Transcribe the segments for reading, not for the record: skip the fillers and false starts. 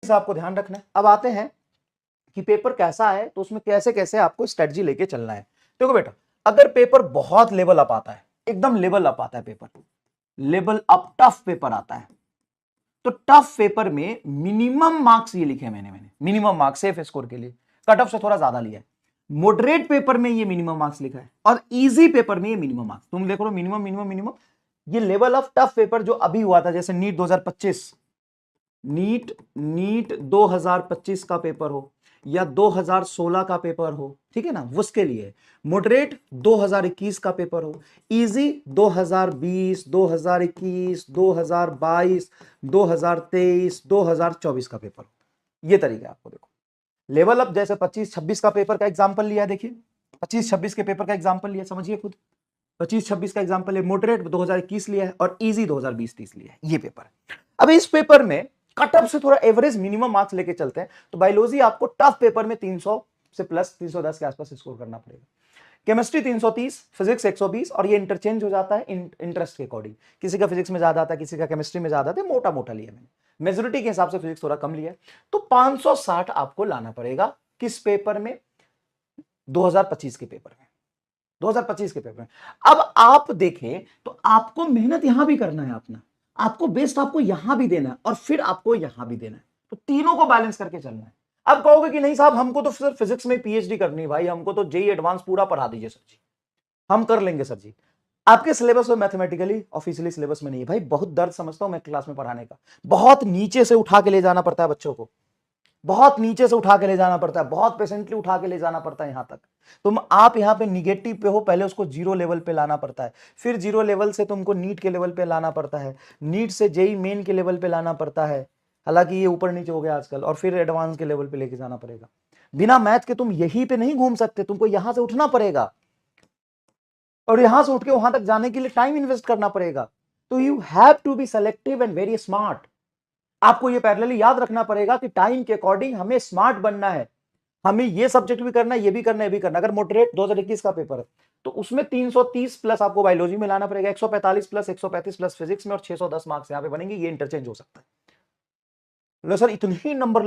से आपको ध्यान रखना है। अब आते हैं कि पेपर कैसा है, तो उसमें कैसे कैसे आपको स्ट्रेटजी लेके चलना है। देखो बेटा, अगर पेपर बहुत लेवल अप आता है, एकदम लेवल अप आता है paper, level up tough paper आता है, तो टफ पेपर में मिनिमम मार्क्स ये लिखे मैंने मिनिमम मार्क्स सेफ स्कोर के लिए, कट ऑफ से थोड़ा ज्यादा लिया है। मॉडरेट पेपर में ये मिनिमम मार्क्स लिखा है और इजी पेपर में ये मिनिमम मार्क्स, तुम देख लो मिनिमम मिनिमम मिनिमम। ये लेवल ऑफ टफ पेपर जो अभी हुआ था, जैसे नीट 2025, नीट 2025 का पेपर हो या 2016 का पेपर हो, ठीक है ना, उसके लिए। मॉडरेट 2021 का पेपर हो, इजी 2020, 2021, 2022, 2023, 2024 का पेपर हो। ये तरीका है आपको। देखो लेवल अप जैसे 25-26 का पेपर का एग्जांपल लिया है, देखिए 25-26 के पेपर का एग्जांपल लिया, समझिए खुद। 25-26 का एग्जांपल है, मॉडरेट 2021 लिया है और इजी 2020-30 लिया है, ये पेपर है। अब इस पेपर में कट ऑफ से थोड़ा एवरेज मिनिमम मार्क्स लेके चलते हैं, तो बायोलॉजी आपको टफ पेपर में 300 से प्लस 310 के आसपास स्कोर करना पड़ेगा। केमिस्ट्री 330, फिजिक्स 120, और ये इंटरचेंज हो जाता है इंटरेस्ट के अकॉर्डिंग, किसी का फिजिक्स में ज्यादा आता है, किसी का केमिस्ट्री में ज्यादा आता है, मोटा मोटा लिया मैंने, मेजोरिटी के हिसाब से फिजिक्स थोड़ा कम लिया है। तो 560 आपको लाना पड़ेगा किस पेपर में, 2025 के पेपर में, 2025 के पेपर में। अब आप देखें तो आपको मेहनत यहां भी करना है अपना, आपको बेस्ट आपको यहां भी देना है और फिर आपको यहां भी देना है, तो तीनों को बैलेंस करके चलना है। अब कहोगे कि नहीं साहब हमको तो सिर्फ फिजिक्स में पीएचडी करनी है भाई, हमको तो जेई एडवांस पूरा पढ़ा दीजिए सर जी, हम कर लेंगे सर जी। आपके सिलेबस में मैथमेटिकली ऑफिशियली सिलेबस में नहीं है भाई, बहुत दर्द समझता हूं मैं क्लास में पढ़ाने का, बहुत नीचे से उठा के ले जाना पड़ता है बच्चों को, बहुत नीचे से उठा के ले जाना पड़ता है, बहुत पेशेंटली उठा के ले जाना पड़ता है यहां तक। तुम आप यहां पे निगेटिव पे हो, पहले उसको जीरो लेवल पे लाना पड़ता है, फिर जीरो लेवल से तुमको नीट के लेवल पे लाना पड़ता है, नीट से जेई मेन के लेवल पे लाना पड़ता है, हालांकि ये ऊपर नीचे हो गया आजकल, और फिर एडवांस के लेवल पे लेके जाना पड़ेगा। बिना मैथ के तुम यहीं पे नहीं घूम सकते, तुमको यहां से उठना पड़ेगा और यहां से उठ के वहां तक जाने के लिए टाइम इन्वेस्ट करना पड़ेगा। तो you have to be selective and very smart. आपको ये पैरेलली याद रखना पड़ेगा कि टाइम के अकॉर्डिंग हमें स्मार्ट बनना है, हमें ये सब्जेक्ट भी करना है, ये भी करना है, ये भी करना है। अगर मॉडरेट 2021 का पेपर है तो उसमें 330 प्लस आपको बायोलॉजी में लाना पड़ेगा, 145 प्लस 135 प्लस फिजिक्स में, और 610 मार्क्स यहां पे बनेंगे। ये इंटरचेंज हो सकता है। सर इतने ही नंबर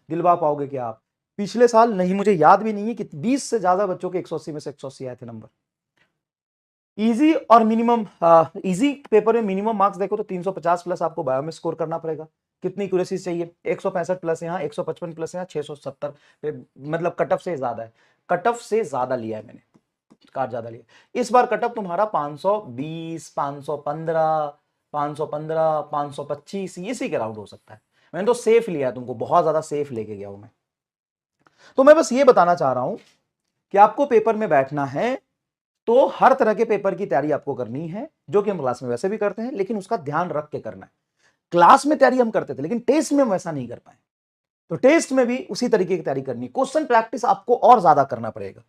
दिलवा पाओगे क्या आप? पिछले साल नहीं, मुझे याद भी नहीं है कि 20 से ज्यादा बच्चों के 180 में से 180 आए थे नंबर। इजी और मिनिमम, इजी पेपर में मिनिमम मार्क्स देखो तो 350 प्लस आपको बायो में स्कोर करना पड़ेगा। कितनी एक्यूरेसी चाहिए? 165 प्लस यहाँ, 155 प्लस यहाँ, 670, मतलब कट ऑफ से ज्यादा है, कट ऑफ से ज्यादा लिया है मैंने, कार्ड ज्यादा लिया। इस बार कट ऑफ तुम्हारा 520, 515, 515, 525 इसी के राउंड हो सकता है। मैंने तो सेफ लिया है, तुमको बहुत ज्यादा सेफ लेके गया हूं मैं। तो मैं बस ये बताना चाह रहा हूं कि आपको पेपर में बैठना है तो हर तरह के पेपर की तैयारी आपको करनी है, जो कि हम क्लास में वैसे भी करते हैं, लेकिन उसका ध्यान रख के करना है। क्लास में तैयारी हम करते थे लेकिन टेस्ट में हम वैसा नहीं कर पाए, तो टेस्ट में भी उसी तरीके की तैयारी करनी है। क्वेश्चन प्रैक्टिस आपको और ज्यादा करना पड़ेगा।